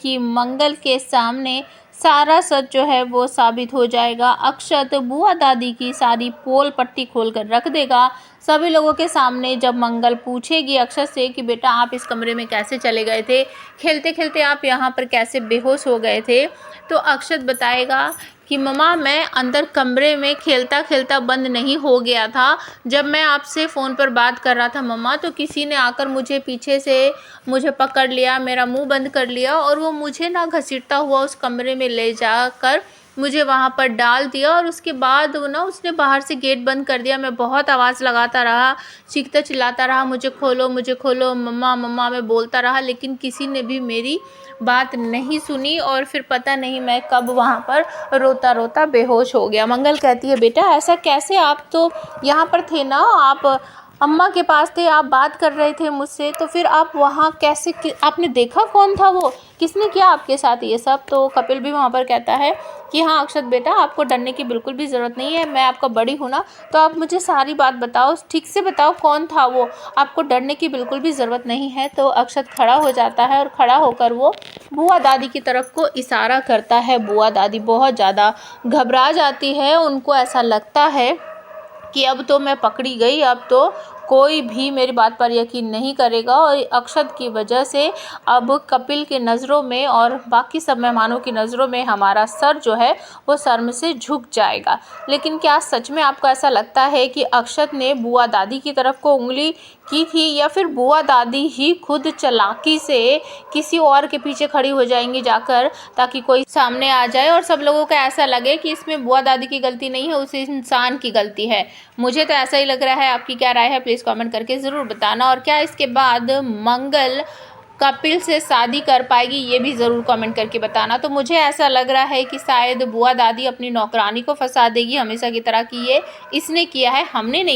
कि मंगल के सामने सारा सच जो है वो साबित हो जाएगा। अक्षत बुआ दादी की सारी पोल पट्टी खोल कर रख देगा सभी लोगों के सामने। जब मंगल पूछेगी अक्षत से कि बेटा आप इस कमरे में कैसे चले गए थे, खेलते खेलते आप यहाँ पर कैसे बेहोश हो गए थे, तो अक्षत बताएगा कि मम्मा मैं अंदर कमरे में खेलता खेलता बंद नहीं हो गया था। जब मैं आपसे फ़ोन पर बात कर रहा था मम्मा, तो किसी ने आकर मुझे पीछे से मुझे पकड़ लिया, मेरा मुंह बंद कर लिया और वो मुझे ना घसीटता हुआ उस कमरे में ले जाकर मुझे वहाँ पर डाल दिया। और उसके बाद वो ना उसने बाहर से गेट बंद कर दिया। मैं बहुत आवाज़ लगाता रहा, चीखता चिल्लाता रहा, मुझे खोलो मम्मा मम्मा मैं बोलता रहा, लेकिन किसी ने भी मेरी बात नहीं सुनी। और फिर पता नहीं मैं कब वहाँ पर रोता रोता बेहोश हो गया। मंगल कहती है बेटा ऐसा कैसे, आप तो यहाँ पर थे ना, आप अम्मा के पास थे, आप बात कर रहे थे मुझसे, तो फिर आप वहाँ कैसे, आपने देखा कौन था वो, किसने किया आपके साथ ये सब। तो कपिल भी वहाँ पर कहता है कि हाँ अक्षत बेटा आपको डरने की बिल्कुल भी ज़रूरत नहीं है, मैं आपका बड़ी हूँ ना, तो आप मुझे सारी बात बताओ, ठीक से बताओ कौन था वो, आपको डरने की बिल्कुल भी ज़रूरत नहीं है। तो अक्षत खड़ा हो जाता है और खड़ा होकर वो बुआ दादी की तरफ को इशारा करता है। बुआ दादी बहुत ज़्यादा घबरा जाती है, उनको ऐसा लगता है कि अब तो मैं पकड़ी गई, अब तो कोई भी मेरी बात पर यकीन नहीं करेगा। और अक्षत की वजह से अब कपिल की नज़रों में और बाकी सब मेहमानों की नज़रों में हमारा सर जो है वो शर्म से झुक जाएगा। लेकिन क्या सच में आपको ऐसा लगता है कि अक्षत ने बुआ दादी की तरफ को उंगली की थी, या फिर बुआ दादी ही खुद चालाकी से किसी और के पीछे खड़ी हो जाएंगी जाकर, ताकि कोई सामने आ जाए और सब लोगों को ऐसा लगे कि इसमें बुआ दादी की गलती नहीं है, उस इंसान की गलती है। मुझे तो ऐसा ही लग रहा है, आपकी क्या राय है प्लीज़ कमेंट करके ज़रूर बताना। और क्या इसके बाद मंगल कपिल से शादी कर पाएगी, ये भी ज़रूर कमेंट करके बताना। तो मुझे ऐसा लग रहा है कि शायद बुआ दादी अपनी नौकरानी को फंसा देगी हमेशा की तरह, कि ये इसने किया है, हमने नहीं।